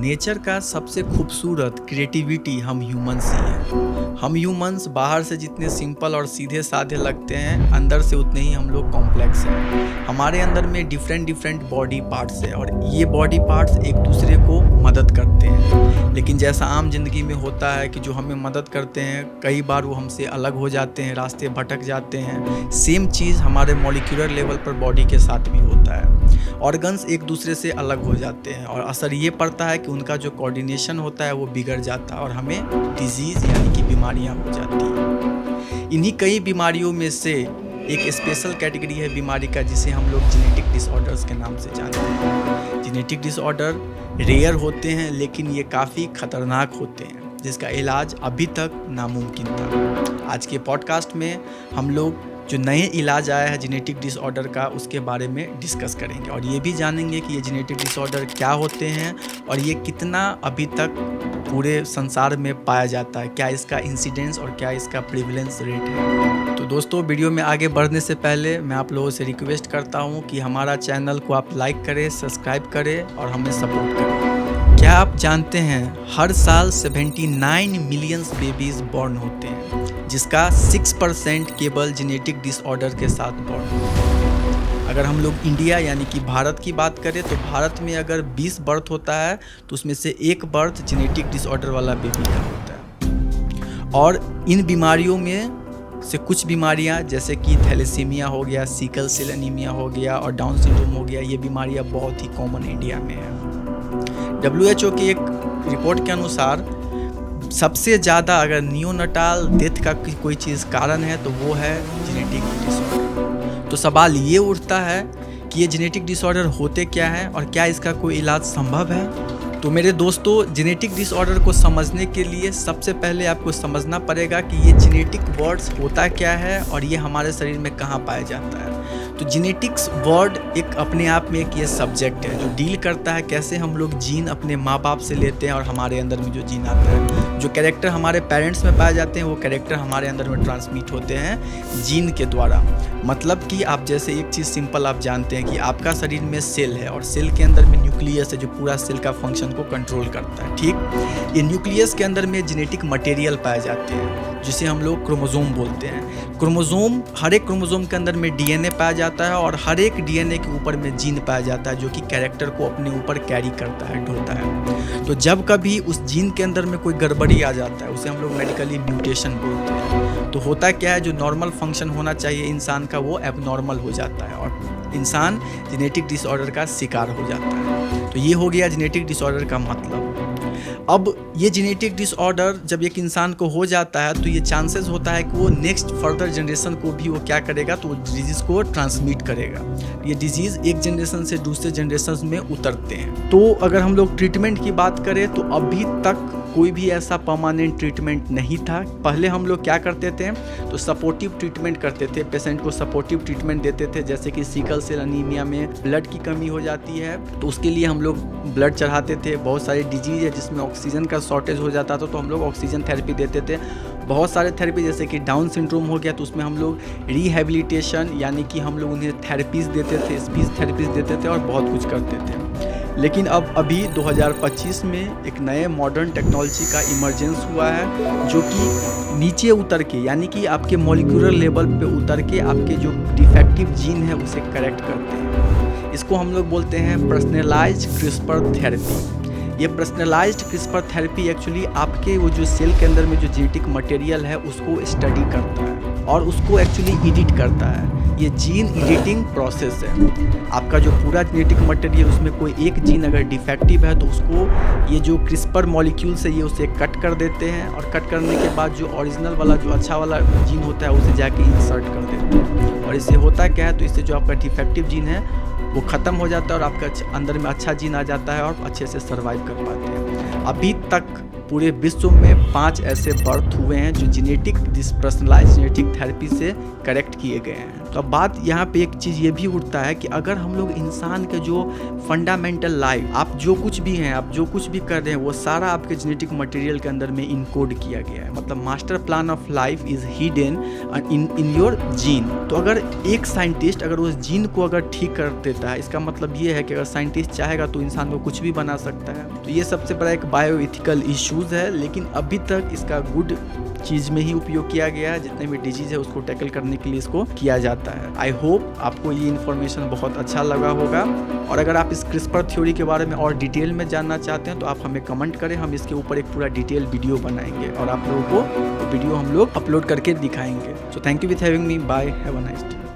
Nature का सबसे खूबसूरत क्रिएटिविटी हम ह्यूमंस ही हैं। हम ह्यूमंस बाहर से जितने सिंपल और सीधे साधे लगते हैं, अंदर से उतने ही हम लोग कॉम्प्लेक्स हैं। हमारे अंदर में डिफरेंट बॉडी पार्ट्स है और ये बॉडी पार्ट्स एक दूसरे को मदद करते हैं। लेकिन जैसा आम जिंदगी में होता है कि जो हमें मदद करते हैं, कई बार वो हमसे अलग हो जाते हैं, रास्ते भटक जाते हैं। सेम चीज़ हमारे मॉलिक्यूलर लेवल पर बॉडी के साथ भी होता है। ऑर्गन्स एक दूसरे से अलग हो जाते हैं और असर ये पड़ता है कि उनका जो कोऑर्डिनेशन होता है वो बिगड़ जाता है और हमें डिजीज़ यानी कि बीमारियां हो जाती हैं। इन्हीं कई बीमारियों में से एक स्पेशल कैटेगरी है बीमारी का, जिसे हम लोग जेनेटिक डिसऑर्डर्स के नाम से जानते हैं। जेनेटिक डिसऑर्डर रेयर होते हैं लेकिन ये काफ़ी खतरनाक होते हैं, जिसका इलाज अभी तक नामुमकिन था। आज के पॉडकास्ट में हम लोग जो नए इलाज आया है जेनेटिक डिसऑर्डर का, उसके बारे में डिस्कस करेंगे और ये भी जानेंगे कि ये जेनेटिक डिसऑर्डर क्या होते हैं और ये कितना अभी तक पूरे संसार में पाया जाता है, क्या इसका इंसिडेंस और क्या इसका प्रिवलेंस रेट है। तो दोस्तों, वीडियो में आगे बढ़ने से पहले मैं आप लोगों से रिक्वेस्ट करता हूँ कि हमारा चैनल को आप लाइक करें, सब्सक्राइब करें और हमें सपोर्ट करें। क्या आप जानते हैं हर साल 79 मिलियन बेबीज़ बॉर्न होते हैं, जिसका 6% केवल जेनेटिक डिसऑर्डर के साथ बॉर्न होते हैं। अगर हम लोग इंडिया यानी कि भारत की बात करें तो भारत में अगर 20 बर्थ होता है तो उसमें से एक बर्थ जेनेटिक डिसऑर्डर वाला बेबी का होता है। और इन बीमारियों में से कुछ बीमारियां जैसे कि थैलेसीमिया हो गया, सिकल सेल एनीमिया हो गया और डाउन सिंड्रोम हो गया, ये बीमारियां बहुत ही कॉमन इंडिया में है। WHO की एक रिपोर्ट के अनुसार सबसे ज़्यादा अगर नियोनटाल डेथ का कोई चीज़ कारण है तो वो है जेनेटिक डिसऑर्डर। तो सवाल ये उठता है कि ये जेनेटिक डिसऑर्डर होते क्या हैं और क्या इसका कोई इलाज संभव है। तो मेरे दोस्तों, जेनेटिक डिसऑर्डर को समझने के लिए सबसे पहले आपको समझना पड़ेगा कि ये जेनेटिक वर्ड्स होता क्या है और ये हमारे शरीर में कहाँ पाया जाता है। तो जेनेटिक्स वर्ड एक अपने आप में एक ये सब्जेक्ट है जो डील करता है कैसे हम लोग जीन अपने माँ बाप से लेते हैं और हमारे अंदर में जो जीन आता है, जो कैरेक्टर हमारे पेरेंट्स में पाए जाते हैं, वो कैरेक्टर हमारे अंदर में ट्रांसमिट होते हैं जीन के द्वारा। मतलब कि आप जैसे एक चीज़ सिंपल आप जानते हैं कि आपका शरीर में सेल है और सेल के अंदर में न्यूक्लियस है जो पूरा सेल का फंक्शन को कंट्रोल करता है। ठीक, ये न्यूक्लियस के अंदर में जेनेटिक मटेरियल पाए जाते हैं जिसे हम लोग क्रोमोसोम बोलते हैं। क्रोमोसोम, हर एक क्रोमोसोम के अंदर में DNA पाया जाता है और हर एक DNA के ऊपर में जीन पाया जाता है जो कि कैरेक्टर को अपने ऊपर कैरी करता है, ढोता है। तो जब कभी उस जीन के अंदर में कोई गड़बड़ी आ जाता है, उसे हम लोग मेडिकली म्यूटेशन बोलते हैं। तो होता क्या है, जो नॉर्मल फंक्शन होना चाहिए इंसान का वो एबनॉर्मल हो जाता है और इंसान जेनेटिक डिसऑर्डर का शिकार हो जाता है। तो ये हो गया जेनेटिक डिसऑर्डर का मतलब। अब ये जेनेटिक डिसऑर्डर जब एक इंसान को हो जाता है तो ये चांसेस होता है कि वो नेक्स्ट फर्दर जनरेशन को भी वो क्या करेगा, तो वो डिजीज़ को ट्रांसमिट करेगा। ये डिजीज़ एक जनरेशन से दूसरे जनरेशन में उतरते हैं। तो अगर हम लोग ट्रीटमेंट की बात करें तो अभी तक कोई भी ऐसा परमानेंट ट्रीटमेंट नहीं था। पहले हम लोग क्या करते थे, तो सपोर्टिव ट्रीटमेंट करते थे, पेशेंट को सपोर्टिव ट्रीटमेंट देते थे। जैसे कि सिकल सेल एनीमिया में ब्लड की कमी हो जाती है तो उसके लिए हम लोग ब्लड चढ़ाते थे। बहुत सारी डिजीज़ है जिसमें ऑक्सीजन का शॉर्टेज हो जाता था तो हम लोग ऑक्सीजन थेरेपी देते थे। बहुत सारे थेरेपी जैसे कि डाउन सिंड्रोम हो गया तो उसमें हम लोग रिहेबिलिटेशन यानी कि हम लोग उन्हें थेरेपीज़ देते थे, स्पीच थेरेपीज़ देते थे और बहुत कुछ करते थे। लेकिन अब अभी 2025 में एक नए मॉडर्न टेक्नोलॉजी का इमरजेंस हुआ है जो कि नीचे उतर के यानी कि आपके मॉलिक्यूलर लेवल पे उतर के आपके जो डिफेक्टिव जीन है उसे करेक्ट करते हैं। इसको हम लोग बोलते हैं पर्सनलाइज्ड क्रिस्पर थेरेपी। ये पर्सनलाइज्ड क्रिस्पर थेरेपी एक्चुअली आपके वो जो सेल के अंदर में जो जेनेटिक मटेरियल है उसको स्टडी करता है और उसको एक्चुअली एडिट करता है। ये जीन एडिटिंग प्रोसेस है। आपका जो पूरा जेनेटिक मटेरियल उसमें कोई एक जीन अगर डिफेक्टिव है तो उसको ये जो क्रिस्पर मॉलिक्यूल से ये उसे कट कर देते हैं और कट करने के बाद जो ओरिजिनल वाला जो अच्छा वाला जीन होता है उसे जाके इंसर्ट कर देते हैं। और इससे होता क्या है, तो इससे जो आपका डिफेक्टिव जीन है वो ख़त्म हो जाता है और आपका अंदर में अच्छा जीन आ जाता है और अच्छे से सर्वाइव कर पाते हैं। अभी तक पूरे विश्व में 5 ऐसे बर्थ हुए हैं जो जेनेटिक पर्सनलाइज्ड जेनेटिक थेरेपी से करेक्ट किए गए हैं। तो अब बात यहाँ पे एक चीज़ ये भी उठता है कि अगर हम लोग इंसान के जो फंडामेंटल लाइफ, आप जो कुछ भी हैं, आप जो कुछ भी कर रहे हैं, वो सारा आपके जेनेटिक मटेरियल के अंदर में इनकोड किया गया है। मतलब master plan of life is hidden in your gene. तो अगर एक साइंटिस्ट अगर उस जीन को अगर ठीक कर देता है, इसका मतलब ये है कि अगर साइंटिस्ट चाहेगा तो इंसान को कुछ भी बना सकता है। तो ये सबसे बड़ा एक बायोएथिकल इश्यूज है, लेकिन अभी तक इसका गुड चीज़ में ही उपयोग किया गया है। जितने भी डिजीज है उसको टैकल करने के लिए इसको किया जाता है। आई होप आपको ये इन्फॉर्मेशन बहुत अच्छा लगा होगा, और अगर आप इस क्रिस्पर थ्योरी के बारे में और डिटेल में जानना चाहते हैं तो आप हमें कमेंट करें, हम इसके ऊपर एक पूरा डिटेल वीडियो बनाएंगे और आप लोगों को वीडियो हम लोग अपलोड करके दिखाएंगे। So thank you with having me, bye, have a nice day.